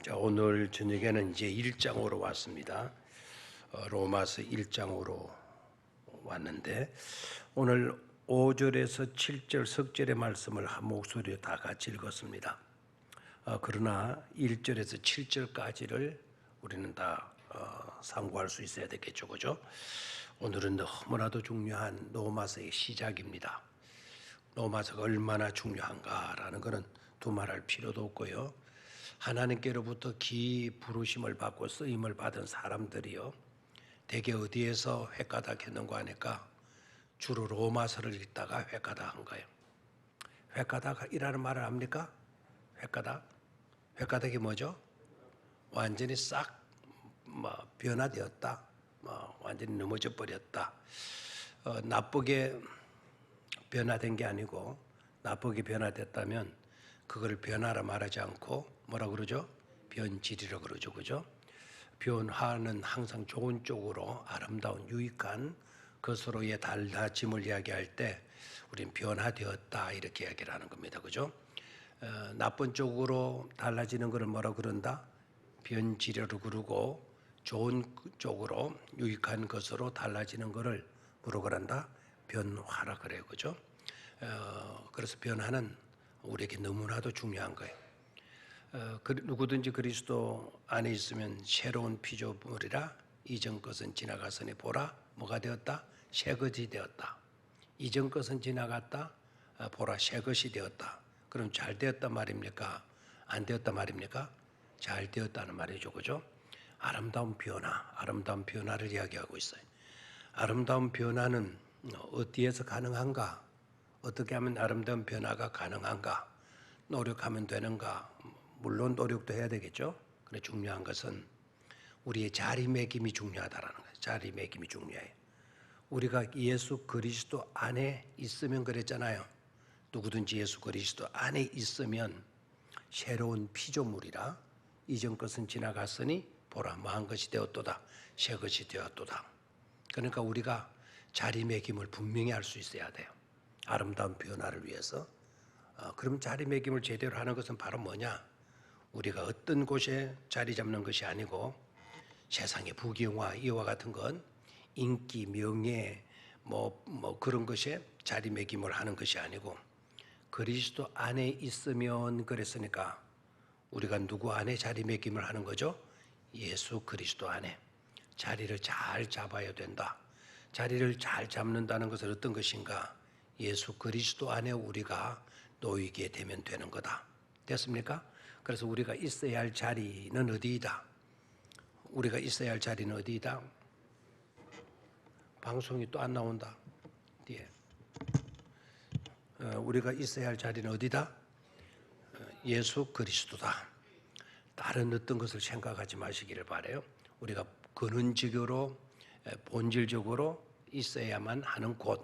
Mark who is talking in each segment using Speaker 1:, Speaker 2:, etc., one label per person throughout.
Speaker 1: 자, 오늘 저녁에는 이제 1장으로 왔습니다. 로마서 1장으로 왔는데 오늘 5절에서 7절 석절의 말씀을 한 목소리로 다 같이 읽었습니다. 그러나 1절에서 7절까지를 우리는 다 상고할 수 있어야 되겠죠, 그죠? 오늘은 너무나도 중요한 로마서의 시작입니다. 로마서가 얼마나 중요한가라는 것은 두말할 필요도 없고요. 하나님께로부터 기 부르심을 받고 쓰임을 받은 사람들이요, 대개 어디에서 획가닥했는가 하니까 주로 로마서를 읽다가 획가닥한 거예요. 획가닥이라는 말을 압니까? 획가닥이 뭐죠? 완전히 싹 변화되었다, 완전히 넘어져 버렸다. 나쁘게 변화된 게 아니고, 나쁘게 변화됐다면 그걸 변화라 말하지 않고 뭐라 그러죠? 변질이라 그러죠, 그죠? 변화는 항상 좋은 쪽으로 아름다운 유익한 것으로의 달라짐을 이야기할 때 우리는 변화되었다 이렇게 이야기를 하는 겁니다, 그죠? 나쁜 쪽으로 달라지는 것을 뭐라 그런다? 변질이라고 그러고, 좋은 쪽으로 유익한 것으로 달라지는 것을 뭐라 그런다? 변화라 그래요, 그죠? 그래서 변화는 우리에게 너무나도 중요한 거예요. 누구든지 그리스도 안에 있으면 새로운 피조물이라, 이전 것은 지나갔으니 보라 뭐가 되었다? 새 것이 되었다. 이전 것은 지나갔다, 보라 새 것이 되었다. 그럼 잘 되었단 말입니까? 안 되었단 말입니까? 잘 되었다는 말이죠, 그죠? 아름다운 변화를 이야기하고 있어요. 아름다운 변화는 어디에서 가능한가? 어떻게 하면 아름다운 변화가 가능한가? 노력하면 되는가? 물론 노력도 해야 되겠죠. 그런데 중요한 것은 우리의 자리매김이 중요하다라는 거예요. 자리매김이 중요해요. 우리가 예수 그리스도 안에 있으면 그랬잖아요. 누구든지 예수 그리스도 안에 있으면 새로운 피조물이라, 이전 것은 지나갔으니 보라 뭐한 것이 되었도다, 새 것이 되었도다. 그러니까 우리가 자리매김을 분명히 할 수 있어야 돼요. 아름다운 변화를 위해서. 그럼 자리매김을 제대로 하는 것은 바로 뭐냐? 우리가 어떤 곳에 자리 잡는 것이 아니고, 세상의 부귀영화 이와 같은 건 인기, 명예, 그런 것에 자리매김을 하는 것이 아니고, 그리스도 안에 있으면 그랬으니까 우리가 누구 안에 자리매김을 하는 거죠? 예수 그리스도 안에 자리를 잘 잡아야 된다. 자리를 잘 잡는다는 것은 어떤 것인가? 예수 그리스도 안에 우리가 놓이게 되면 되는 거다. 됐습니까? 그래서 우리가 있어야 할 자리는 어디이다? 우리가 있어야 할 자리는 어디이다? 방송이 또 안 나온다. 뒤에. 우리가 있어야 할 자리는 어디다? 예수 그리스도다. 다른 어떤 것을 생각하지 마시기를 바라요. 우리가 근원적으로, 본질적으로 있어야만 하는 곳,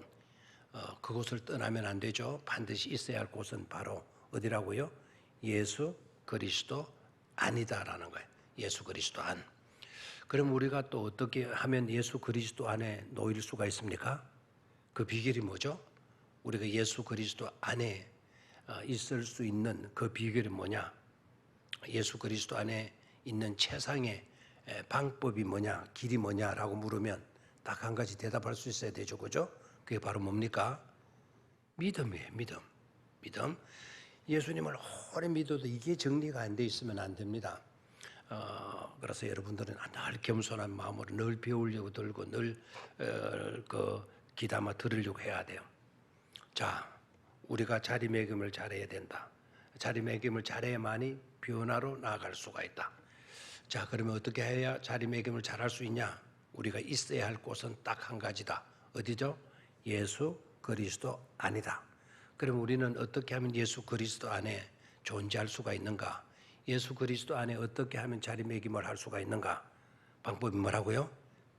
Speaker 1: 그곳을 떠나면 안 되죠. 반드시 있어야 할 곳은 바로 어디라고요? 예수 그리스도 안이다라는 거예요. 예수 그리스도 안. 그럼 우리가 또 어떻게 하면 예수 그리스도 안에 놓일 수가 있습니까? 그 비결이 뭐죠? 우리가 예수 그리스도 안에 있을 수 있는 그 비결이 뭐냐? 예수 그리스도 안에 있는 최상의 방법이 뭐냐, 길이 뭐냐라고 물으면 딱 한 가지 대답할 수 있어야 되죠, 그죠? 그게 바로 뭡니까? 믿음이에요, 믿음. 예수님을 오래 믿어도 이게 정리가 안 돼 있으면 안 됩니다. 그래서 여러분들은 늘 겸손한 마음으로 늘 배우려고 들고 늘 귀담아 들으려고 해야 돼요. 자, 우리가 자리매김을 잘해야 된다. 자리매김을 잘해야만이 변화로 나아갈 수가 있다. 자, 그러면 어떻게 해야 자리매김을 잘할 수 있냐? 우리가 있어야 할 곳은 딱 한 가지다. 어디죠? 예수 그리스도 안이다. 그럼 우리는 어떻게 하면 예수 그리스도 안에 존재할 수가 있는가? 예수 그리스도 안에 어떻게 하면 자리매김을 할 수가 있는가? 방법이 뭐라고요?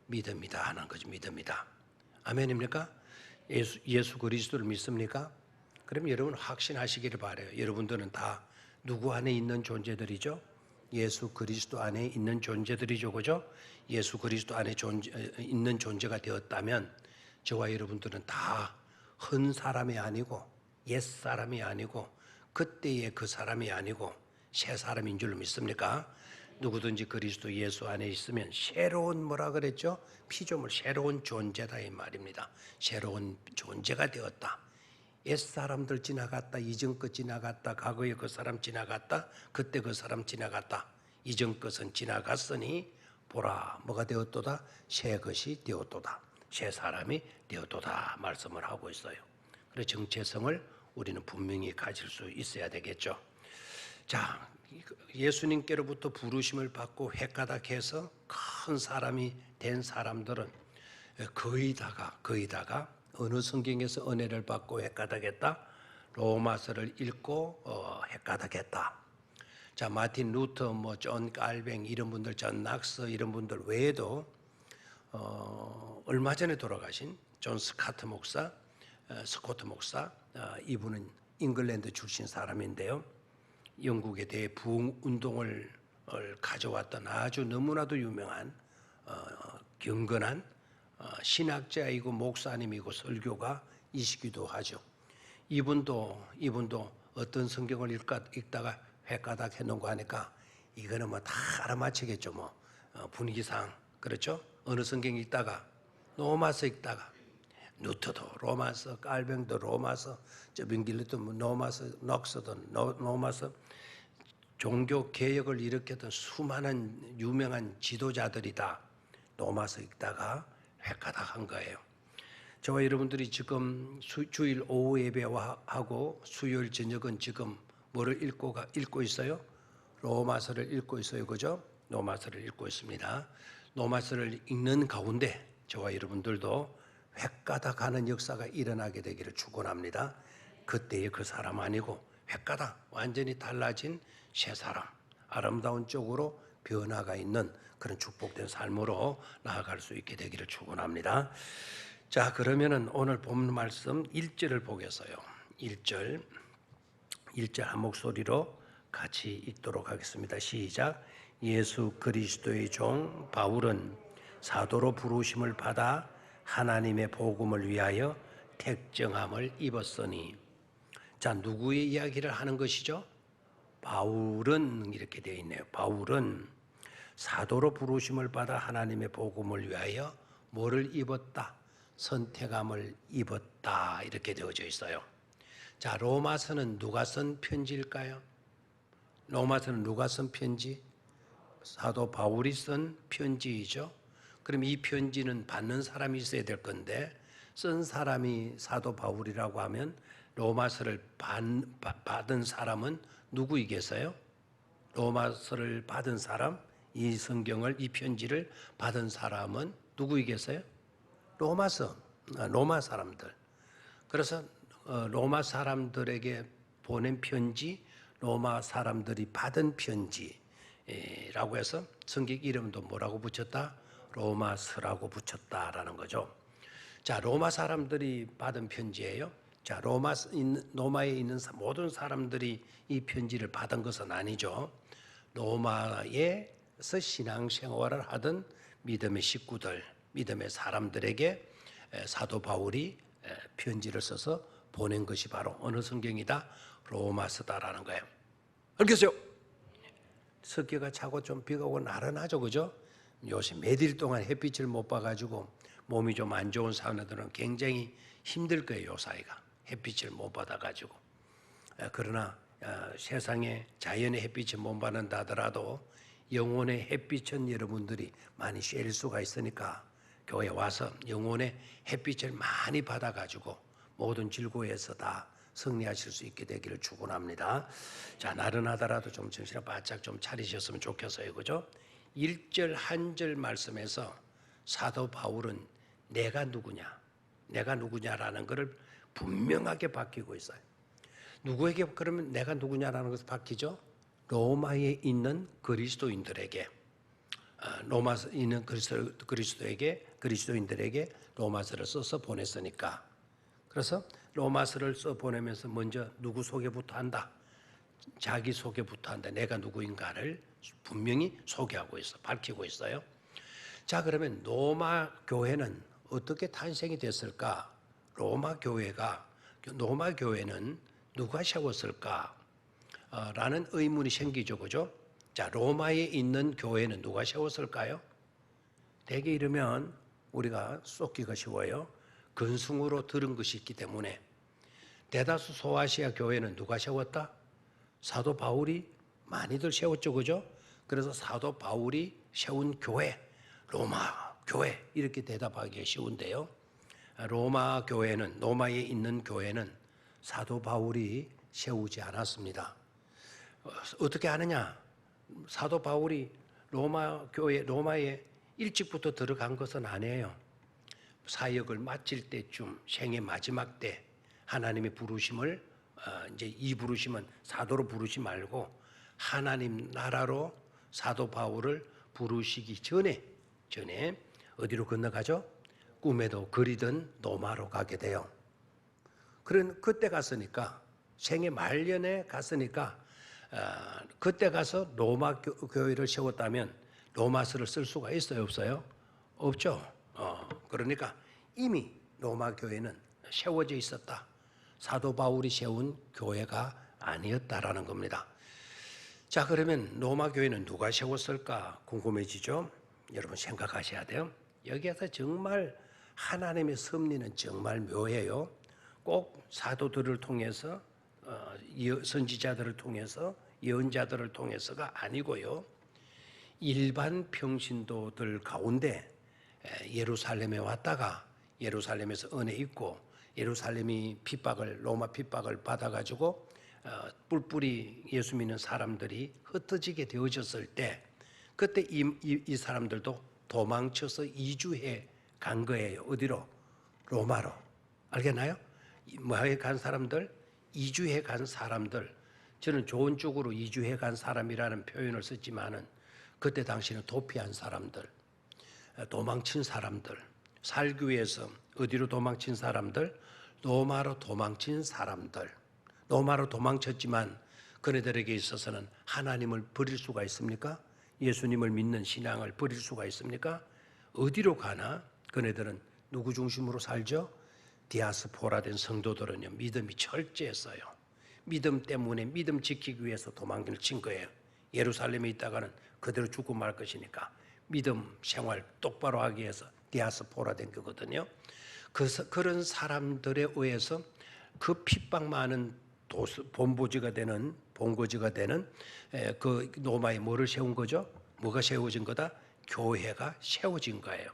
Speaker 1: 믿음이다 하는 거죠. 믿음이다. 아멘입니까? 예수 그리스도를 믿습니까? 그럼 여러분 확신하시기를 바라요. 여러분들은 다 누구 안에 있는 존재들이죠? 예수 그리스도 안에 있는 존재들이죠, 그죠? 예수 그리스도 안에 있는 존재가 되었다면 저와 여러분들은 다 헌 사람이 아니고 옛 사람이 아니고 그때의 그 사람이 아니고 새 사람인 줄로 믿습니까? 누구든지 그리스도 예수 안에 있으면 새로운 뭐라 그랬죠? 피조물, 새로운 존재다 이 말입니다. 새로운 존재가 되었다. 옛 사람들 지나갔다, 이전 것 지나갔다, 과거에 그 사람 지나갔다, 그때 그 사람 지나갔다. 이전 것은 지나갔으니 보라 뭐가 되었도다? 새 것이 되었도다. 새 사람이 되었도다 말씀을 하고 있어요. 그래서 정체성을 우리는 분명히 가질 수 있어야 되겠죠. 자, 예수님께로부터 부르심을 받고 획가닥해서 큰 사람이 된 사람들은 거의 다가 어느 성경에서 은혜를 받고 획가닥했다? 로마서를 읽고 획가닥했다. 자, 마틴 루터, 존 깔뱅 이런 분들, 존 낙스 이런 분들 외에도 얼마 전에 돌아가신 존 스코트 목사, 이분은 잉글랜드 출신 사람인데요. 영국에 대해 부흥 운동을 가져왔던 아주 너무나도 유명한 경건한 신학자이고 목사님이고 설교가이시기도 하죠. 이분도 어떤 성경을 읽다가 획가닥 해놓은 거 하니까 이거는 뭐 다 알아맞히겠죠. 분위기상 그렇죠. 어느 성경 읽다가 로마서 읽다가 루터도 로마서, 깔뱅도 로마서, 빙길리도 로마서, 넉스도 로마서. 종교 개혁을 일으켰던 수많은 유명한 지도자들이 다 로마서 읽다가 획가닥한 거예요. 저와 여러분들이 지금 주일 오후 예배하고 수요일 저녁은 지금 뭐를 읽고 있어요? 로마서를 읽고 있어요. 그죠? 로마서를 읽고 있습니다. 로마서를 읽는 가운데 저와 여러분들도 획가닥하는 역사가 일어나게 되기를 축원합니다. 그때의 그 사람 아니고 획가닥 완전히 달라진 새 사람, 아름다운 쪽으로 변화가 있는 그런 축복된 삶으로 나아갈 수 있게 되기를 축원합니다. 자, 그러면은 오늘 본 말씀 1절을 보겠어요. 1절 한 목소리로 같이 읽도록 하겠습니다. 시작. 예수 그리스도의 종 바울은 사도로 부르심을 받아 하나님의 복음을 위하여 택정함을 입었으니. 자, 누구의 이야기를 하는 것이죠? 바울은 이렇게 되어 있네요. 바울은 사도로 부르심을 받아 하나님의 복음을 위하여 뭐를 입었다? 선택함을 입었다. 이렇게 되어져 있어요. 자, 로마서는 누가 쓴 편지일까요? 로마서는 누가 쓴 편지? 사도 바울이 쓴 편지이죠. 그럼 이 편지는 받는 사람이 있어야 될 건데 쓴 사람이 사도 바울이라고 하면 로마서를 받은 사람은 누구이겠어요? 로마서를 받은 사람, 이 성경을, 이 편지를 받은 사람은 누구이겠어요? 로마 사람들. 그래서 로마 사람들에게 보낸 편지, 로마 사람들이 받은 편지라고 해서 성경 이름도 뭐라고 붙였다? 로마서라고 붙였다라는 거죠. 자, 로마 사람들이 받은 편지예요. 자, 로마에 있는 모든 사람들이 이 편지를 받은 것은 아니죠. 로마에서 신앙생활을 하던 믿음의 식구들, 믿음의 사람들에게 사도 바울이 편지를 써서 보낸 것이 바로 어느 성경이다? 로마서다라는 거예요. 알겠어요? 석기가 차고 좀 비가 오고 나른하죠, 그죠? 요새 몇일 동안 햇빛을 못 봐가지고 몸이 좀 안 좋은 사람들은 굉장히 힘들 거예요, 요 사이가. 햇빛을 못 받아가지고. 그러나 세상에 자연의 햇빛을 못 받는다 하더라도 영혼의 햇빛은 여러분들이 많이 쐴 수가 있으니까 교회 와서 영혼의 햇빛을 많이 받아가지고 모든 질고에서 다 승리하실 수 있게 되기를 축원합니다. 자, 나른하더라도 좀 정신을 바짝 좀 차리셨으면 좋겠어요, 그죠? 1절 한 절 말씀에서 사도 바울은 내가 누구냐라는 것을 분명하게 밝히고 있어요. 누구에게 그러면 내가 누구냐라는 것을 밝히죠? 로마에 있는 그리스도인들에게, 로마에 있는 그리스도인들에게 로마서를 써서 보냈으니까. 그래서 로마서를 써 보내면서 먼저 누구 소개부터 한다. 자기 소개부터 한다. 내가 누구인가를 분명히 소개하고 있어, 밝히고 있어요. 자, 그러면 로마 교회는 어떻게 탄생이 됐을까? 로마 교회는 누가 세웠을까? 라는 의문이 생기죠. 그죠? 자, 로마에 있는 교회는 누가 세웠을까요? 대개 이러면 우리가 쏟기가 쉬워요. 근승으로 들은 것이 있기 때문에. 대다수 소아시아 교회는 누가 세웠다? 사도 바울이 많이들 세웠죠. 그죠? 그래서 사도 바울이 세운 교회, 로마 교회 이렇게 대답하기 쉬운데요. 로마에 있는 교회는 사도 바울이 세우지 않았습니다. 어떻게 아느냐? 사도 바울이 로마에 일찍부터 들어간 것은 아니에요. 사역을 마칠 때쯤, 생애 마지막 때 하나님의 부르심을 이제 이 부르심은 사도로 부르지 말고 하나님 나라로 사도 바울을 부르시기 전에 어디로 건너가죠? 꿈에도 그리던 로마로 가게 돼요. 그때 갔으니까 생애 말년에 갔으니까 그때 가서 로마 교회를 세웠다면 로마서를 쓸 수가 있어요, 없어요? 없죠. 그러니까 이미 로마 교회는 세워져 있었다. 사도 바울이 세운 교회가 아니었다라는 겁니다. 자, 그러면 로마 교회는 누가 세웠을까 궁금해지죠? 여러분 생각하셔야 돼요. 여기에서 정말 하나님의 섭리는 정말 묘해요. 꼭 사도들을 통해서 선지자들을 통해서 예언자들을 통해서가 아니고요. 일반 평신도들 가운데 예루살렘에 왔다가 예루살렘에서 은혜 있고 예루살렘이 로마 핍박을 받아가지고 뿔뿔이 예수 믿는 사람들이 흩어지게 되어졌을 때 그때 이 사람들도 도망쳐서 이주해 간 거예요. 어디로? 로마로. 알겠나요? 뭐에 간 사람들? 이주해 간 사람들. 저는 좋은 쪽으로 이주해 간 사람이라는 표현을 썼지만은 그때 당시는 도피한 사람들, 도망친 사람들, 살기 위해서 어디로 도망친 사람들? 로마로 도망친 사람들. 로마로 도망쳤지만 그네들에게 있어서는 하나님을 버릴 수가 있습니까? 예수님을 믿는 신앙을 버릴 수가 있습니까? 어디로 가나? 그네들은 누구 중심으로 살죠? 디아스포라된 성도들은요, 믿음이 철저했어요. 믿음 때문에 믿음 지키기 위해서 도망을 친 거예요. 예루살렘에 있다가는 그대로 죽고 말 것이니까 믿음 생활 똑바로 하기 위해서 디아스포라된 거거든요. 그런 사람들에 의해서 그 핍박 많은 본거지가 되는 그 로마에 뭐를 세운 거죠? 뭐가 세워진 거다? 교회가 세워진 거예요.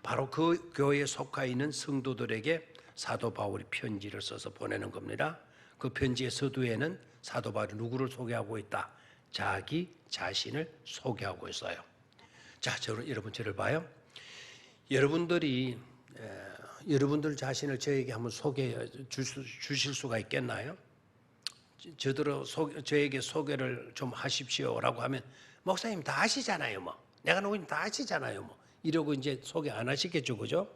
Speaker 1: 바로 그 교회에 속해 있는 성도들에게 사도 바울이 편지를 써서 보내는 겁니다. 그 편지의 서두에는 사도 바울이 누구를 소개하고 있다? 자기 자신을 소개하고 있어요. 자, 여러분 저를 봐요. 여러분들 자신을 저에게 한번 소개해 주실 수가 있겠나요? 저에게 소개를 좀 하십시오라고 하면 목사님 다 아시잖아요, 뭐. 내가 누구인지 다 아시잖아요, 뭐. 이러고 이제 소개 안 하시겠죠, 그죠?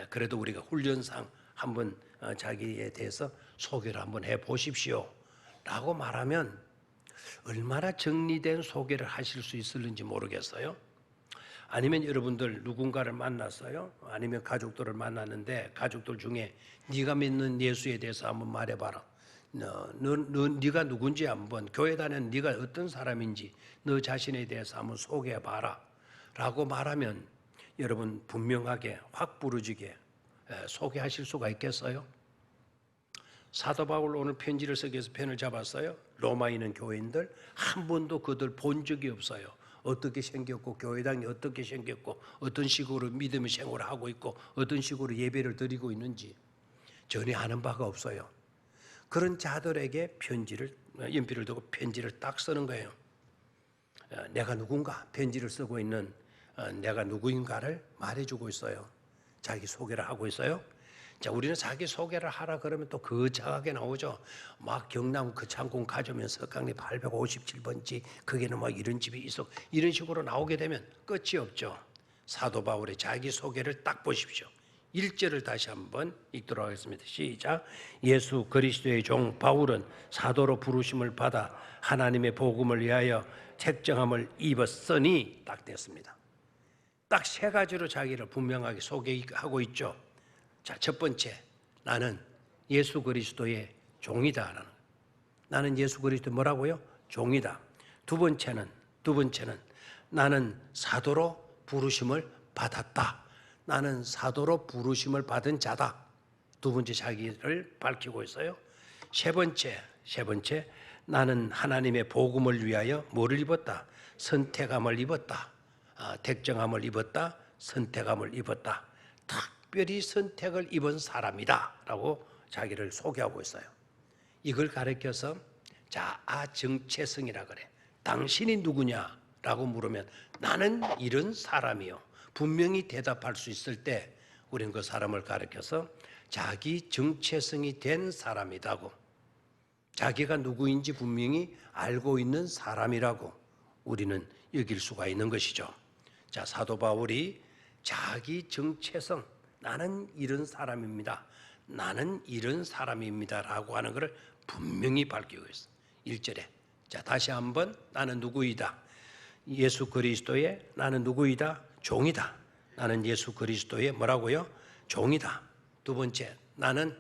Speaker 1: 그래도 우리가 훈련상 한번 자기에 대해서 소개를 한번 해 보십시오라고 말하면 얼마나 정리된 소개를 하실 수 있을는지 모르겠어요. 아니면 여러분들 누군가를 만났어요? 아니면 가족들을 만났는데 가족들 중에 네가 믿는 예수에 대해서 한번 말해봐라. 네가 누군지 한번 교회 다니는 네가 어떤 사람인지 너 자신에 대해서 한번 소개해봐라 라고 말하면 여러분 분명하게 확 부러지게 소개하실 수가 있겠어요? 사도 바울 오늘 편지를 쓰기 위해서 펜을 잡았어요. 로마에 있는 교인들 한 번도 그들 본 적이 없어요. 어떻게 생겼고 교회당이 어떻게 생겼고 어떤 식으로 믿음의 생활을 하고 있고 어떤 식으로 예배를 드리고 있는지 전혀 아는 바가 없어요. 그런 자들에게 연필을 두고 편지를 딱 쓰는 거예요. 내가 누군가 편지를 쓰고 있는 내가 누구인가를 말해주고 있어요. 자기 소개를 하고 있어요. 자, 우리는 자기 소개를 하라 그러면 또 거창하게 나오죠. 막 경남 그 창공 가주면 석강리 857번지 거기는 막 이런 집이 있어. 이런 식으로 나오게 되면 끝이 없죠. 사도 바울의 자기 소개를 딱 보십시오. 1절을 다시 한번 읽도록 하겠습니다. 시작. 예수 그리스도의 종 바울은 사도로 부르심을 받아 하나님의 복음을 위하여 책정함을 입었으니 딱 됐습니다. 딱 세 가지로 자기를 분명하게 소개하고 있죠. 자, 첫 번째, 나는 예수 그리스도의 종이다라는. 나는 예수 그리스도 뭐라고요? 종이다. 두 번째는 나는 사도로 부르심을 받았다. 나는 사도로 부르심을 받은 자다. 두 번째 자기를 밝히고 있어요. 세 번째, 나는 하나님의 복음을 위하여 뭐를 입었다? 선택함을 입었다. 택정함을 입었다. 선택함을 입었다. 특별히 선택을 입은 사람이다 라고 자기를 소개하고 있어요. 이걸 가르쳐서 자아정체성이라 그래. 당신이 누구냐라고 물으면 나는 이런 사람이요. 분명히 대답할 수 있을 때 우리는 그 사람을 가르쳐서 자기 정체성이 된 사람이라고, 자기가 누구인지 분명히 알고 있는 사람이라고 우리는 여길 수가 있는 것이죠. 자, 사도 바울이 자기 정체성, 나는 이런 사람입니다. 나는 이런 사람입니다. 라고 하는 것을 분명히 밝히고 있어요. 1절에. 자, 다시 한번 나는 누구이다. 예수 그리스도의 나는 누구이다. 종이다. 나는 예수 그리스도의 뭐라고요? 종이다. 두 번째, 나는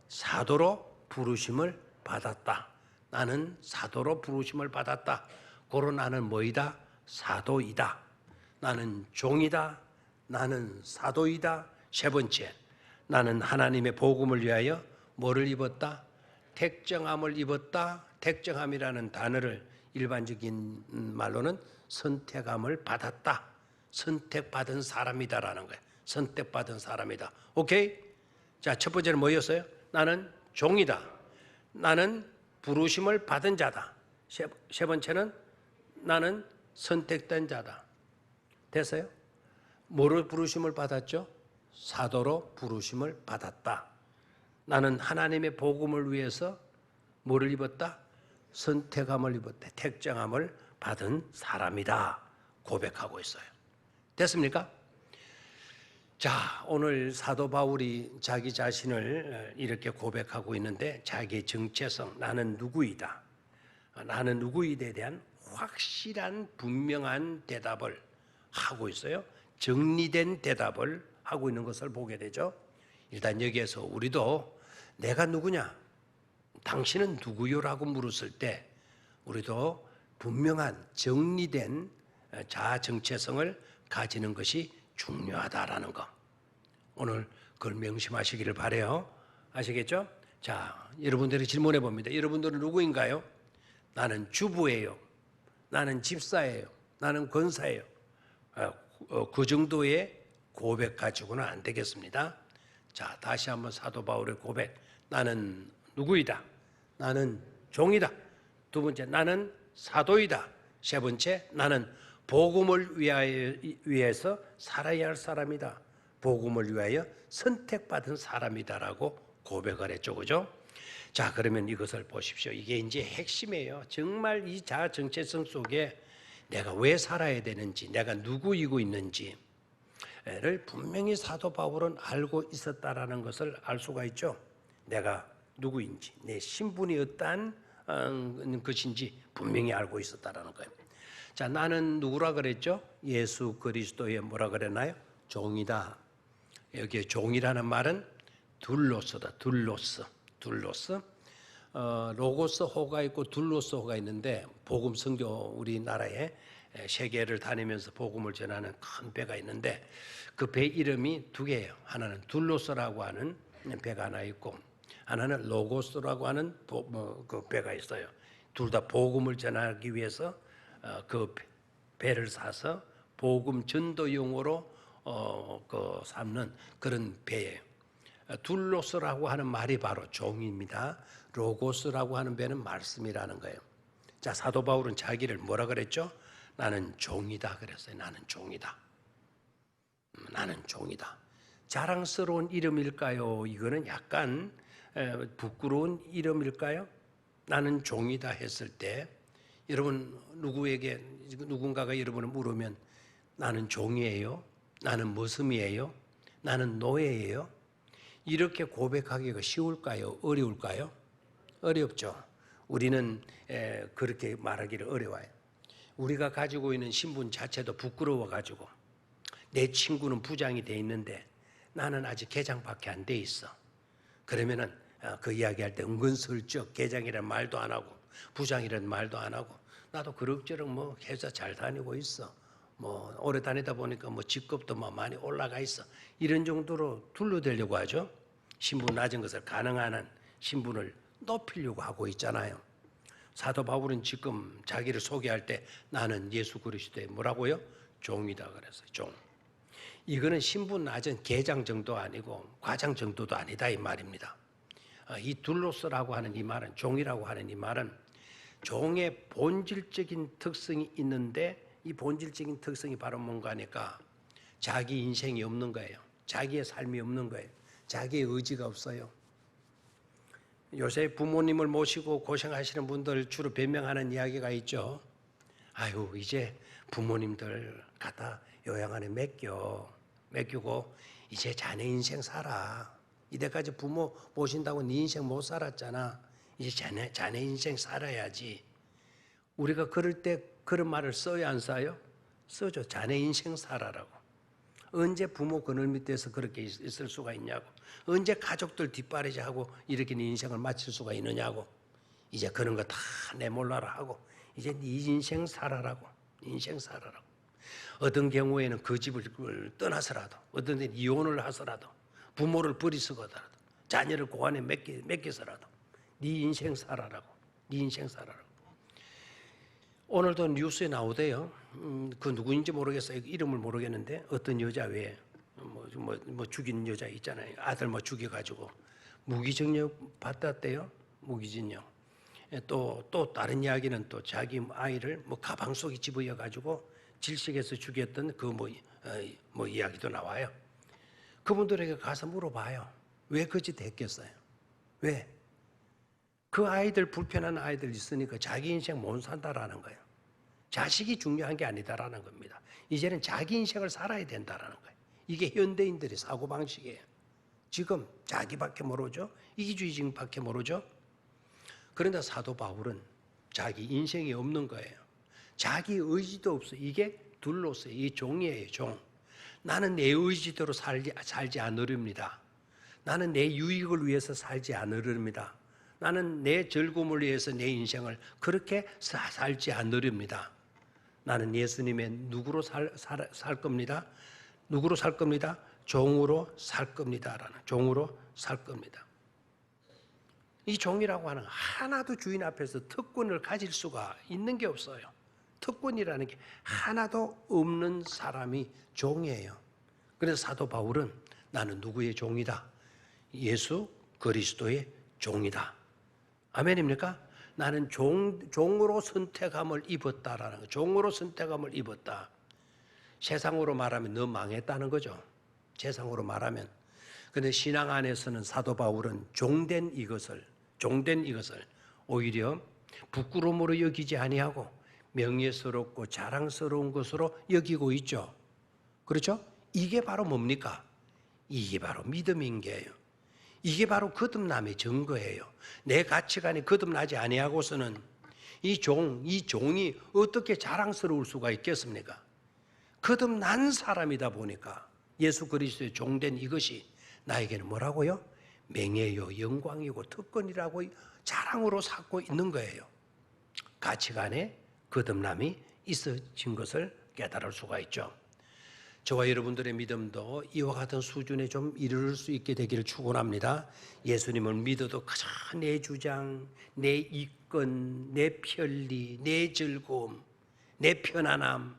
Speaker 1: 사도로 부르심을 받았다. 나는 사도로 부르심을 받았다. 고로 나는 뭐이다? 사도이다. 나는 종이다. 나는 사도이다. 세 번째, 나는 하나님의 복음을 위하여 뭐를 입었다? 택정함을 입었다. 택정함이라는 단어를 일반적인 말로는 선택함을 받았다. 선택받은 사람이다라는 거예요. 선택받은 사람이다. 오케이? 자, 첫 번째는 뭐였어요? 나는 종이다. 나는 부르심을 받은 자다. 세 번째는 나는 선택된 자다. 됐어요? 뭐로 부르심을 받았죠? 사도로 부르심을 받았다. 나는 하나님의 복음을 위해서 뭐를 입었다? 선택함을 입었다. 택정함을 받은 사람이다. 고백하고 있어요. 됐습니까? 자, 오늘 사도 바울이 자기 자신을 이렇게 고백하고 있는데 자기의 정체성, 나는 누구이다. 나는 누구이다에 대한 확실한 분명한 대답을 하고 있어요. 정리된 대답을 하고 있는 것을 보게 되죠. 일단 여기에서 우리도 내가 누구냐? 당신은 누구요? 라고 물었을 때 우리도 분명한 정리된 자아 정체성을 가지는 것이 중요하다라는 거. 오늘 그걸 명심하시기를 바라요. 아시겠죠? 자, 여러분들이 질문해 봅니다. 여러분들은 누구인가요? 나는 주부예요. 나는 집사예요. 나는 권사예요. 그 정도의 고백 가지고는 안 되겠습니다. 자, 다시 한번 사도 바울의 고백. 나는 누구이다. 나는 종이다. 두 번째, 나는 사도이다. 세 번째, 나는 복음을 위해서 살아야 할 사람이다. 복음을 위하여 선택받은 사람이다라고 고백을 했죠. 그죠? 자, 그러면 이것을 보십시오. 이게 이제 핵심이에요. 정말 이 자아 정체성 속에 내가 왜 살아야 되는지, 내가 누구이고 있는지를 분명히 사도 바울은 알고 있었다라는 것을 알 수가 있죠. 내가 누구인지, 내 신분이 어떠한 것인지 분명히 알고 있었다라는 거예요. 자, 나는 누구라 그랬죠? 예수 그리스도의 뭐라 그랬나요? 종이다. 여기 종이라는 말은 둘로스다. 둘로스. 로고스호가 있고 둘로스호가 있는데 복음 선교 우리나라에 세계를 다니면서 복음을 전하는 큰 배가 있는데 그 배 이름이 두 개예요. 하나는 둘로스라고 하는 배가 하나 있고 하나는 로고스라고 하는 그 배가 있어요. 둘 다 복음을 전하기 위해서 그 배를 사서 복음 전도용으로 삼는 그런 배예요. 둘로스라고 하는 말이 바로 종입니다. 로고스라고 하는 배는 말씀이라는 거예요. 자, 사도 바울은 자기를 뭐라 그랬죠? 나는 종이다 그랬어요. 나는 종이다. 나는 종이다. 자랑스러운 이름일까요? 이거는 약간 부끄러운 이름일까요? 나는 종이다 했을 때 여러분 누군가가 여러분을 물으면 나는 종이에요? 나는 머슴이에요? 나는 노예예요? 이렇게 고백하기가 쉬울까요? 어려울까요? 어렵죠. 우리는 그렇게 말하기를 어려워요. 우리가 가지고 있는 신분 자체도 부끄러워가지고 내 친구는 부장이 돼 있는데 나는 아직 계장밖에 안 돼 있어. 그러면은 그 이야기할 때 은근슬쩍 계장이란 말도 안 하고 부장이란 말도 안 하고 나도 그럭저럭 뭐 회사 잘 다니고 있어. 뭐 오래 다니다 보니까 뭐 직급도 뭐 많이 올라가 있어. 이런 정도로 둘러대려고 하죠. 신분 낮은 것을 가능한 한 신분을 높이려고 하고 있잖아요. 사도 바울은 지금 자기를 소개할 때 나는 예수 그리스도의 뭐라고요? 종이다 그랬어요. 종. 이거는 신분 낮은 계장 정도 아니고 과장 정도도 아니다 이 말입니다. 이 둘로서라고 하는 이 말은 종이라고 하는 이 말은 종의 본질적인 특성이 있는데 이 본질적인 특성이 바로 뭔가 하니까 자기 인생이 없는 거예요. 자기의 삶이 없는 거예요. 자기의 의지가 없어요. 요새 부모님을 모시고 고생하시는 분들 주로 변명하는 이야기가 있죠. 아유 이제 부모님들 갖다 요양 안에 맡기고 이제 자네 인생 살아. 이때까지 부모 모신다고 네 인생 못 살았잖아. 이제 자네 인생 살아야지. 우리가 그럴 때 그런 말을 써야 안 써요? 써죠. 자네 인생 살아라고. 언제 부모 그늘 밑에서 그렇게 있을 수가 있냐고. 언제 가족들 뒷바라지하고 이렇게 네 인생을 마칠 수가 있느냐고. 이제 그런 거 다 내몰라라 하고 이제 네 인생 살아라고. 인생 살아라고. 어떤 경우에는 그 집을 떠나서라도 어떤 데는 이혼을 하서라도 부모를 버리서라도 자녀를 고안에 맡겨서라도 네 인생 살아라고. 네 인생 살아라고. 오늘도 뉴스에 나오대요. 그 누구인지 모르겠어요. 이름을 모르겠는데 어떤 여자 외에 뭐 죽인 여자 있잖아요. 아들 뭐 죽여가지고 무기징역 받았대요. 무기징역. 또 다른 이야기는 또 자기 아이를 뭐 가방 속에 집어여가지고 질식해서 죽였던 그 뭐 이야기도 나와요. 그분들에게 가서 물어봐요. 왜 그 짓 했겠어요? 왜? 그 아이들 불편한 아이들 있으니까 자기 인생 못 산다라는 거예요. 자식이 중요한 게 아니다라는 겁니다. 이제는 자기 인생을 살아야 된다라는 거예요. 이게 현대인들의 사고방식이에요. 지금 자기밖에 모르죠. 이기주의적밖에 모르죠. 그런데 사도 바울은 자기 인생이 없는 거예요. 자기 의지도 없어. 이게 둘로서 이 종이에요. 종. 나는 내 의지대로 살지 않으렵니다. 나는 내 유익을 위해서 살지 않으렵니다. 나는 내 즐거움을 위해서 내 인생을 그렇게 살지 않으렵니다. 나는 예수님의 누구로 살 겁니다. 누구로 살 겁니다. 종으로 살 겁니다라는 종으로 살 겁니다. 이 종이라고 하는 하나도 주인 앞에서 특권을 가질 수가 있는 게 없어요. 특권이라는 게 하나도 없는 사람이 종이에요. 그래서 사도 바울은 나는 누구의 종이다. 예수 그리스도의 종이다. 아멘입니까? 나는 종으로 선택함을 입었다라는 거. 종으로 선택함을 입었다. 세상으로 말하면 너 망했다는 거죠. 세상으로 말하면. 그런데 신앙 안에서는 사도 바울은 종된 이것을 오히려 부끄러움으로 여기지 아니하고 명예스럽고 자랑스러운 것으로 여기고 있죠. 그렇죠? 이게 바로 뭡니까? 이게 바로 믿음인 게요. 이게 바로 거듭남의 증거예요. 내 가치관이 거듭나지 아니하고서는 이 종이 어떻게 자랑스러울 수가 있겠습니까? 거듭난 사람이다 보니까 예수 그리스도의 종된 이것이 나에게는 뭐라고요? 명예요, 영광이고 특권이라고 자랑으로 삼고 있는 거예요. 가치관에 거듭남이 있어진 것을 깨달을 수가 있죠. 저와 여러분들의 믿음도 이와 같은 수준에 좀 이르를 수 있게 되기를 축원합니다. 예수님을 믿어도 그저 내 주장, 내 이권, 내 편리, 내 즐거움, 내 편안함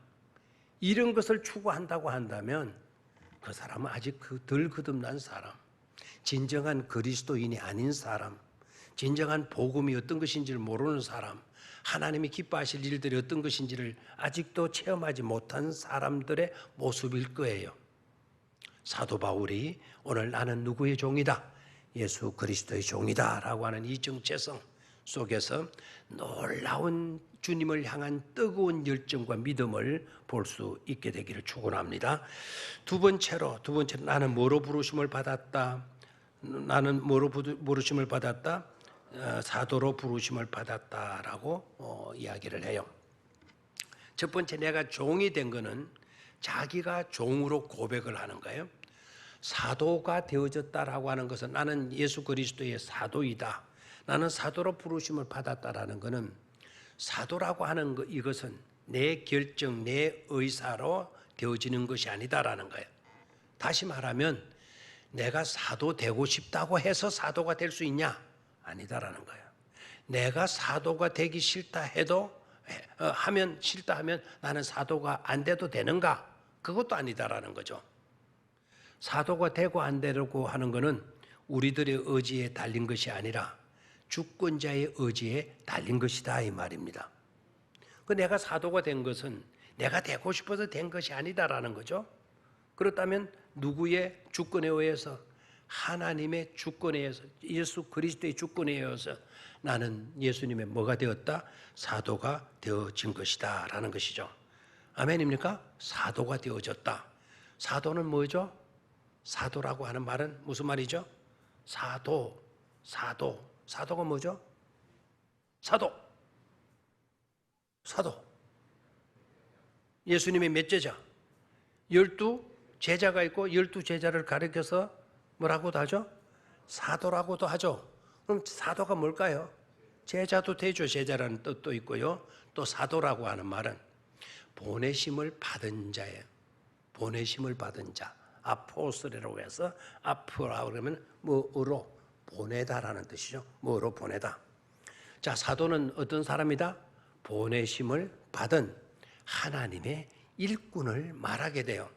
Speaker 1: 이런 것을 추구한다고 한다면 그 사람은 아직 덜 거듭난 사람, 진정한 그리스도인이 아닌 사람, 진정한 복음이 어떤 것인지를 모르는 사람, 하나님이 기뻐하실 일들이 어떤 것인지를 아직도 체험하지 못한 사람들의 모습일 거예요. 사도 바울이 오늘 나는 누구의 종이다? 예수 그리스도의 종이다 라고 하는 이 정체성 속에서 놀라운 주님을 향한 뜨거운 열정과 믿음을 볼 수 있게 되기를 축원합니다. 두 번째로 나는 뭐로 부르심을 받았다? 나는 뭐로 부르심을 받았다? 사도로 부르심을 받았다라고 이야기를 해요. 첫 번째 내가 종이 된 거는 자기가 종으로 고백을 하는 거예요. 사도가 되어졌다라고 하는 것은 나는 예수 그리스도의 사도이다. 나는 사도로 부르심을 받았다라는 것은 사도라고 하는 것, 이것은 내 결정, 내 의사로 되어지는 것이 아니다라는 거예요. 다시 말하면 내가 사도 되고 싶다고 해서 사도가 될 수 있냐? 아니다라는 거예요. 내가 사도가 되기 싫다 해도 싫다 하면 나는 사도가 안 돼도 되는가? 그것도 아니다라는 거죠. 사도가 되고 안 되려고 하는 것은 우리들의 의지에 달린 것이 아니라 주권자의 의지에 달린 것이다 이 말입니다. 내가 사도가 된 것은 내가 되고 싶어서 된 것이 아니다라는 거죠. 그렇다면 누구의 주권에 의해서? 하나님의 주권에 의해서, 예수 그리스도의 주권에 의해서 나는 예수님의 뭐가 되었다? 사도가 되어진 것이다 라는 것이죠. 아멘입니까? 사도가 되어졌다. 사도는 뭐죠? 사도라고 하는 말은 무슨 말이죠? 사도가 뭐죠? 사도. 예수님의 몇 제자? 12 제자가 있고 12 제자를 가리켜서 뭐라고도 하죠? 사도라고도 하죠. 그럼 사도가 뭘까요? 제자도 되죠. 제자라는 뜻도 있고요. 또 사도라고 하는 말은 보내심을 받은 자예요. 보내심을 받은 자. 아포스토라고 해서 아프라고 그러면 뭐로 보내다라는 뜻이죠. 뭐로 보내다. 자, 사도는 어떤 사람이다? 보내심을 받은 하나님의 일꾼을 말하게 돼요.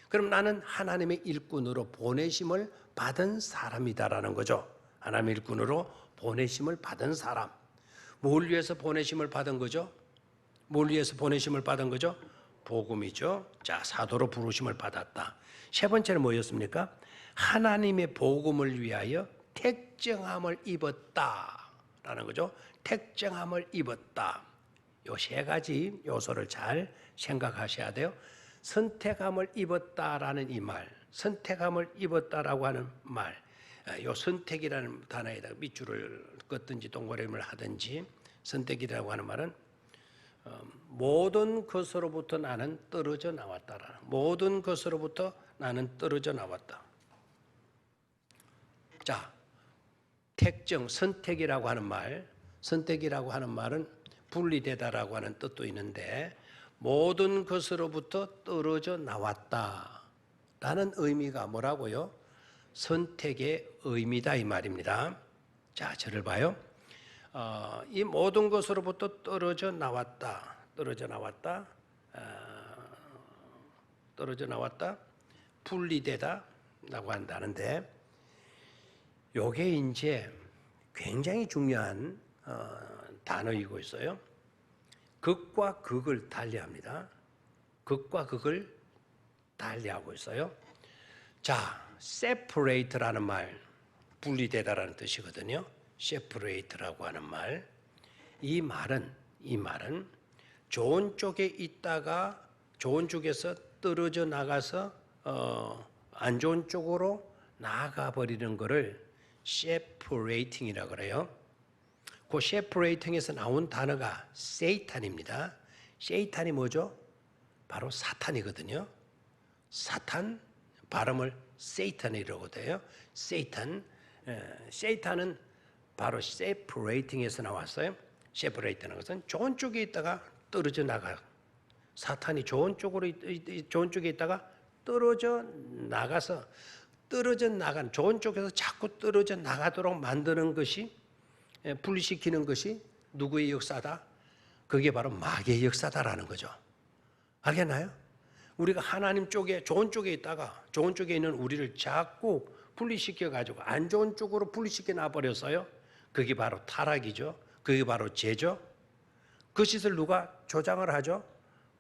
Speaker 1: 그럼 나는 하나님의 일꾼으로 보내심을 받은 사람이다라는 거죠. 하나님의 일꾼으로 보내심을 받은 사람. 뭘 위해서 보내심을 받은 거죠? 뭘 위해서 보내심을 받은 거죠? 복음이죠. 자, 사도로 부르심을 받았다. 세 번째는 뭐였습니까? 하나님의 복음을 위하여 택정함을 입었다라는 거죠. 택정함을 입었다. 요 세 가지 요소를 잘 생각하셔야 돼요. 선택함을 입었다라는 이 말, 선택함을 입었다라고 하는 말, 요 선택이라는 단어에다 밑줄을 긋든지 동그라미를 하든지, 선택이라고 하는 말은 모든 것으로부터 나는 떨어져 나왔다라는, 모든 것으로부터 나는 떨어져 나왔다. 자, 택정, 선택이라고 하는 말, 선택이라고 하는 말은 분리되다라고 하는 뜻도 있는데 모든 것으로부터 떨어져 나왔다라는 의미가 뭐라고요? 선택의 의미다 이 말입니다. 자, 저를 봐요. 이 모든 것으로부터 떨어져 나왔다, 분리되다라고 한다는데, 요게 이제 굉장히 중요한 단어이고 있어요. 극과 극을 달리합니다. 극과 극을 달리하고 있어요. 자, separate라는 말, 분리되다라는 뜻이거든요. separate라고 하는 말, 이 말은 좋은 쪽에 있다가 좋은 쪽에서 떨어져 나가서 안 좋은 쪽으로 나가 버리는 것을 separating이라고 그래요. 그 separating에서 나온 단어가 세이탄입니다. 세이탄이 뭐죠? 바로 사탄이거든요. 사탄, 발음을 세이탄이라고 돼요. 세이탄은 바로 separating에서 나왔어요. separate는 것은 좋은 쪽에 있다가 떨어져 나가. 사탄이 좋은 쪽에 있다가 떨어져 나가서 좋은 쪽에서 자꾸 떨어져 나가도록 만드는 것이, 분리시키는 것이 누구의 역사다? 그게 바로 마귀의 역사다라는 거죠. 알겠나요? 우리가 하나님 쪽에, 좋은 쪽에 있다가 좋은 쪽에 있는 우리를 자꾸 분리시켜가지고 안 좋은 쪽으로 분리시켜 놔버렸어요. 그게 바로 타락이죠. 그게 바로 죄죠. 그 짓을 누가 조장을 하죠?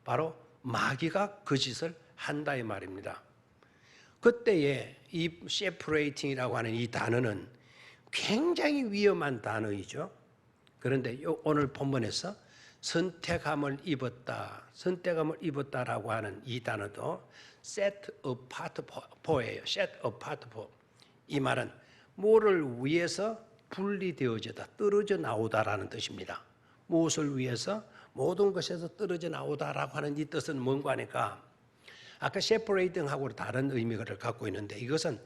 Speaker 1: 바로 마귀가 그 짓을 한다 이 말입니다. 그때에 이 separating이라고 하는 이 단어는 굉장히 위험한 단어이죠. 그런데 오늘 본문에서 선택함을 입었다라고 하는 이 단어도 set apart for예요. set apart for. 이 말은 뭐를 위해서 분리되어지다, 떨어져 나오다라는 뜻입니다. 무엇을 위해서? 모든 것에서 떨어져 나오다라고 하는 이 뜻은 뭔가 하니까, 아까 separating하고 다른 의미를 갖고 있는데 이것은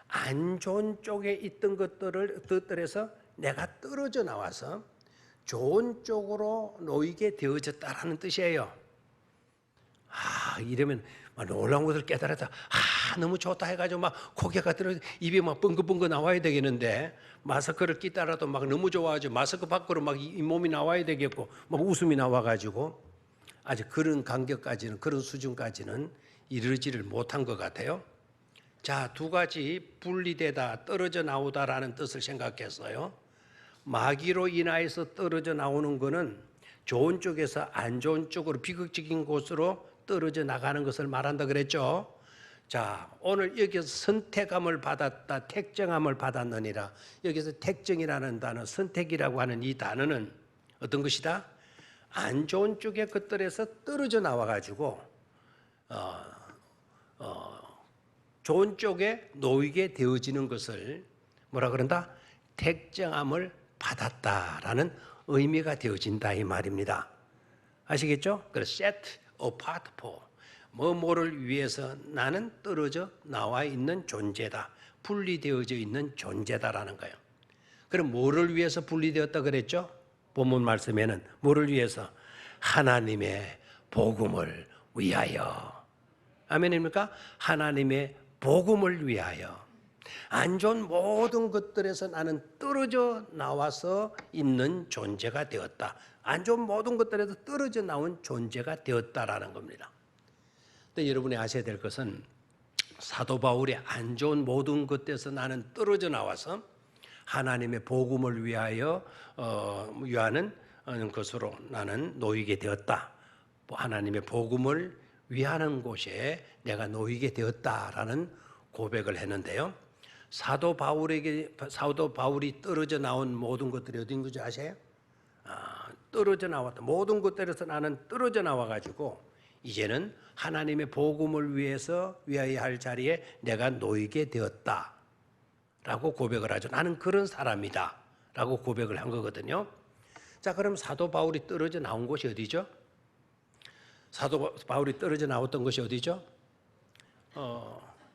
Speaker 1: 안 좋은 쪽에 있던 것들에서 내가 떨어져 나와서 좋은 쪽으로 놓이게 되어졌다라는 뜻이에요. 이러면 막 놀라운 것을 깨달았다. 너무 좋다 해가지고 막 고개가 들어 입에 막 뻥긋뻥긋 나와야 되겠는데 마스크를 끼다라도 막 너무 좋아가지고 마스크 밖으로 막 이 몸이 나와야 되겠고 막 웃음이 나와가지고 아직 그런 간격까지는 그런 수준까지는 이르지를 못한 것 같아요. 자, 두 가지 분리되다, 떨어져 나오다라는 뜻을 생각했어요. 마귀로 인하여서 떨어져 나오는 것은 좋은 쪽에서 안 좋은 쪽으로 비극적인 곳으로 떨어져 나가는 것을 말한다 그랬죠. 자, 오늘 여기서 선택함을 받았다, 택정함을 받았느니라. 여기서 택정이라는 단어, 선택이라고 하는 이 단어는 어떤 것이다? 안 좋은 쪽의 것들에서 떨어져 나와가지고 좋은 쪽에 놓이게 되어지는 것을 뭐라 그런다? 택정함을 받았다라는 의미가 되어진다 이 말입니다. 아시겠죠? 그래서 set apart for 뭐를 위해서 나는 떨어져 나와 있는 존재다. 분리되어져 있는 존재다라는 거예요. 그럼 뭐를 위해서 분리되었다 그랬죠? 본문 말씀에는 뭐를 위해서? 하나님의 복음을 위하여. 아멘입니까? 하나님의 복음을 위하여. 안 좋은 모든 것들에서 나는 떨어져 나와서 있는 존재가 되었다. 안 좋은 모든 것들에서 떨어져 나온 존재가 되었다라는 겁니다. 근데 여러분이 아셔야 될 것은 사도 바울이 안 좋은 모든 것에서 나는 떨어져 나와서 하나님의 복음을 위하여 위하는 것으로 나는 놓이게 되었다. 하나님의 복음을 위하는 곳에 내가 놓이게 되었다라는 고백을 했는데요. 사도 바울이 떨어져 나온 모든 것들이 어딘 건지 아세요? 떨어져 나왔다. 모든 것들에서 나는 떨어져 나와가지고 이제는 하나님의 복음을 위하여 할 자리에 내가 놓이게 되었다. 라고 고백을 하죠. 나는 그런 사람이다. 라고 고백을 한 거거든요. 자, 그럼 사도 바울이 떨어져 나온 곳이 어디죠? 사도 바울이 떨어져 나왔던 것이 어디죠?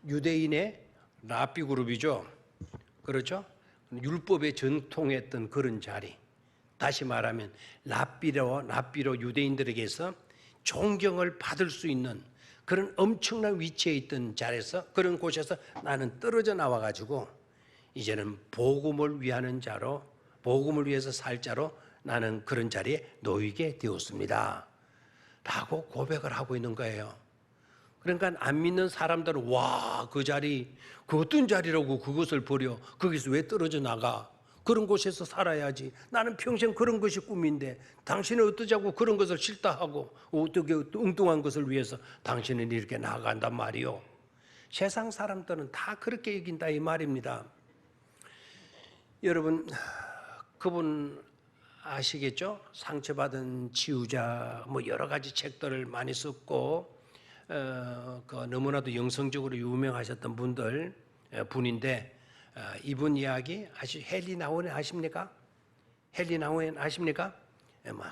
Speaker 1: 유대인의 랍비 그룹이죠. 그렇죠? 율법에 전통했던 그런 자리. 다시 말하면 랍비로 유대인들에게서 존경을 받을 수 있는 그런 엄청난 위치에 있던 자리에서 그런 곳에서 나는 떨어져 나와가지고 이제는 복음을 위하는 자로 복음을 위해서 살 자로 나는 그런 자리에 놓이게 되었습니다. 라고 고백을 하고 있는 거예요. 그러니까 안 믿는 사람들은 와, 그 자리, 그 어떤 자리라고 그것을 버려? 거기서 왜 떨어져 나가? 그런 곳에서 살아야지. 나는 평생 그런 것이 꿈인데 당신은 어떠자고 그런 것을 싫다 하고 어떻게 엉뚱한 것을 위해서 당신은 이렇게 나아간단 말이요. 세상 사람들은 다 그렇게 여긴다 이 말입니다. 여러분, 그분 아시겠죠? 상처받은 치유자 뭐 여러 가지 책들을 많이 썼고 너무나도 영성적으로 유명하셨던 분인데 이분 이야기 헨리 나우엔 아십니까? 헨리 나우엔 아십니까?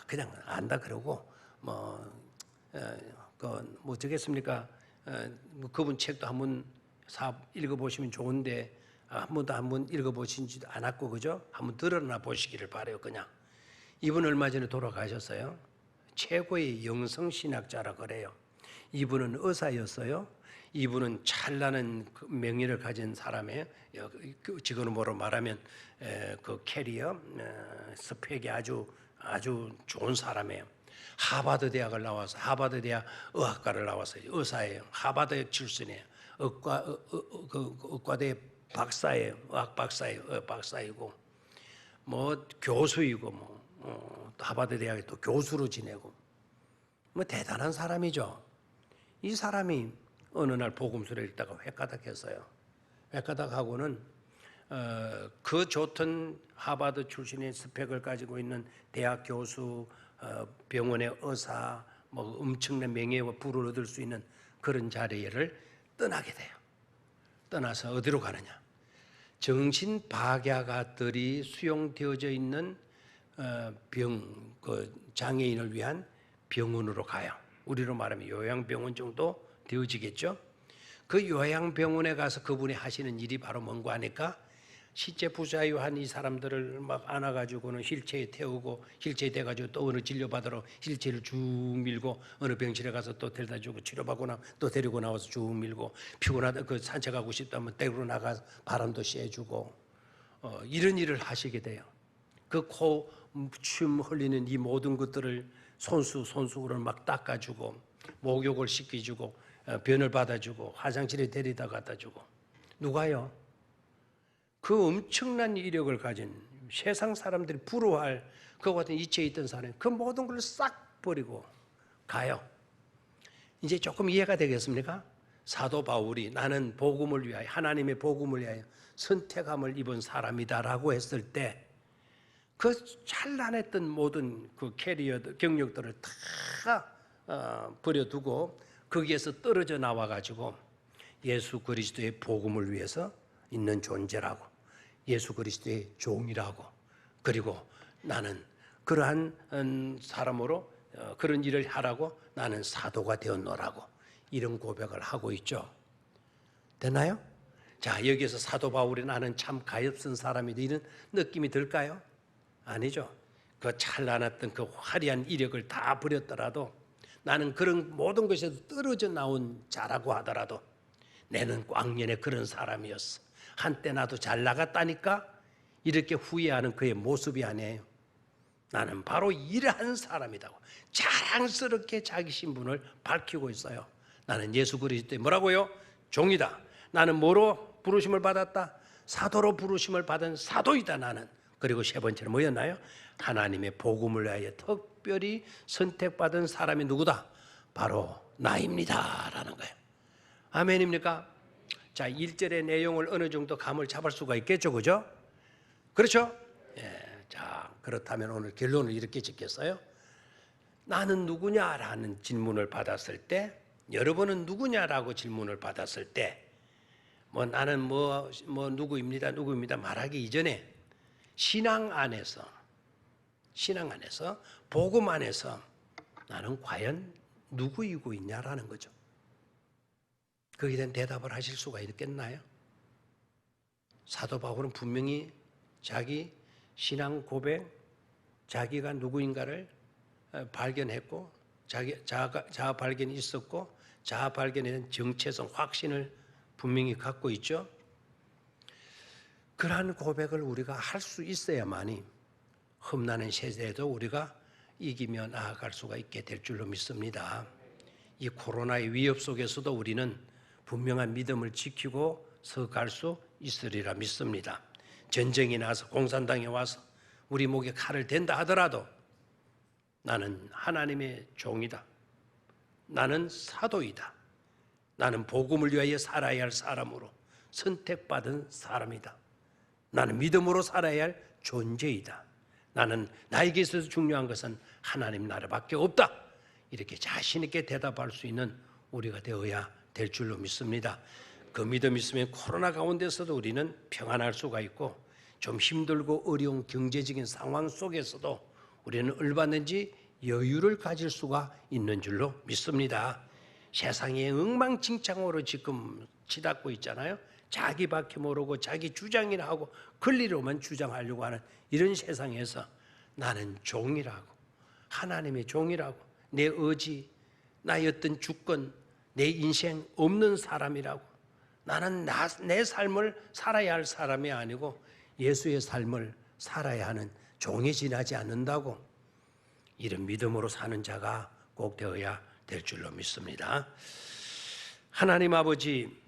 Speaker 1: 그냥 안다 그러고 뭐 저겠습니까? 그분 책도 한번 읽어보시면 좋은데 한번 읽어보신지도 않았고 그죠? 한번 들어나 보시기를 바라요. 그냥 이분 얼마 전에 돌아가셨어요. 최고의 영성신학자라 그래요. 이분은 의사였어요. 이분은 찬란한 명예를 가진 사람이에요. 지금으로 말하면 그 캐리어 스펙이 아주 좋은 사람이에요. 하버드 대학을 나와서 하버드 대학 의학과를 나와서 의사예요. 하버드 출신이에요. 의과대 박사예요. 의학 박사이고 뭐 교수이고 하버드 대학에 또 교수로 지내고 뭐 대단한 사람이죠. 이 사람이 어느 날 복음서를 읽다가 획가닥했어요. 획가닥하고는 그 좋던 하버드 출신의 스펙을 가지고 있는 대학 교수, 병원의 의사, 뭐 엄청난 명예와 부를 얻을 수 있는 그런 자리를 떠나게 돼요. 떠나서 어디로 가느냐? 정신박약아들이 수용되어져 있는 장애인을 위한 병원으로 가요. 우리로 말하면 요양병원 정도 되어지겠죠. 그 요양병원에 가서 그분이 하시는 일이 바로 뭔고 하니까 실제 부자유한 이 사람들을 막 안아가지고는 휠체어에 태우고 휠체어에 대가지고 또 어느 진료받으러 휠체어를 쭉 밀고 어느 병실에 가서 또 데려다 주고 치료받고 나면 또 데리고 나와서 쭉 밀고 피곤하다 그 산책하고 싶다면 떼로 나가서 바람도 쐬주고 이런 일을 하시게 돼요. 그 코, 침 흘리는 이 모든 것들을 손수건으로 막 닦아주고 목욕을 시켜주고 변을 받아주고 화장실에 데리다 갖다주고 누가요? 그 엄청난 이력을 가진 세상 사람들이 부러워할 그 같은 이치에 있던 사람이 그 모든 걸 싹 버리고 가요. 이제 조금 이해가 되겠습니까? 사도 바울이 나는 복음을 위하여 하나님의 복음을 위하여 선택함을 입은 사람이다라고 했을 때 그 찬란했던 모든 그 캐리어 경력들을 다 버려두고 거기에서 떨어져 나와가지고 예수 그리스도의 복음을 위해서 있는 존재라고 예수 그리스도의 종이라고 그리고 나는 그러한 사람으로 그런 일을 하라고 나는 사도가 되었노라고 이런 고백을 하고 있죠. 되나요? 자, 여기에서 사도 바울이 나는 참 가엾은 사람이다 이런 느낌이 들까요? 아니죠. 그 찬란했던 그 화려한 이력을 다 버렸더라도 나는 그런 모든 것에서 떨어져 나온 자라고 하더라도 내는 꽝년에 그런 사람이었어. 한때 나도 잘 나갔다니까 이렇게 후회하는 그의 모습이 아니에요. 나는 바로 이러한 사람이라고 자랑스럽게 자기 신분을 밝히고 있어요. 나는 예수 그리스도의 뭐라고요? 종이다. 나는 뭐로 부르심을 받았다? 사도로 부르심을 받은 사도이다 나는. 그리고 세 번째는 뭐였나요? 하나님의 복음을 위하여 특별히 선택받은 사람이 누구다? 바로 나입니다 라는 거예요. 아멘입니까? 자, 1절의 내용을 어느 정도 감을 잡을 수가 있겠죠, 그죠? 그렇죠? 예, 자, 그렇다면 오늘 결론을 이렇게 짓겠어요? 나는 누구냐라는 질문을 받았을 때, 여러분은 누구냐라고 질문을 받았을 때, 나는 누구입니다 말하기 이전에 신앙 안에서, 복음 안에서 나는 과연 누구이고 있냐라는 거죠. 거기에 대한 대답을 하실 수가 있겠나요? 사도 바울은 분명히 자기 신앙 고백, 자기가 누구인가를 발견했고 자아 발견이 있었고 자아 발견에 대한 정체성, 확신을 분명히 갖고 있죠. 그러한 고백을 우리가 할 수 있어야만이 험난한 세대에도 우리가 이기며 나아갈 수가 있게 될 줄로 믿습니다. 이 코로나의 위협 속에서도 우리는 분명한 믿음을 지키고 서갈 수 있으리라 믿습니다. 전쟁이 나서 공산당에 와서 우리 목에 칼을 댄다 하더라도 나는 하나님의 종이다. 나는 사도이다. 나는 복음을 위하여 살아야 할 사람으로 선택받은 사람이다. 나는 믿음으로 살아야 할 존재이다. 나는 나에게 있어서 중요한 것은 하나님 나라밖에 없다. 이렇게 자신 있게 대답할 수 있는 우리가 되어야 될 줄로 믿습니다. 그 믿음이 있으면 코로나 가운데서도 우리는 평안할 수가 있고 좀 힘들고 어려운 경제적인 상황 속에서도 우리는 얼마든지 여유를 가질 수가 있는 줄로 믿습니다. 세상에 엉망진창으로 지금 치닫고 있잖아요. 자기밖에 모르고 자기 주장이나 하고 권리로만 주장하려고 하는 이런 세상에서 나는 종이라고, 하나님의 종이라고, 내 의지, 나의 어떤 주권, 내 인생 없는 사람이라고, 나는 내 삶을 살아야 할 사람이 아니고 예수의 삶을 살아야 하는 종에 지나지 않는다고, 이런 믿음으로 사는 자가 꼭 되어야 될 줄로 믿습니다. 하나님 아버지,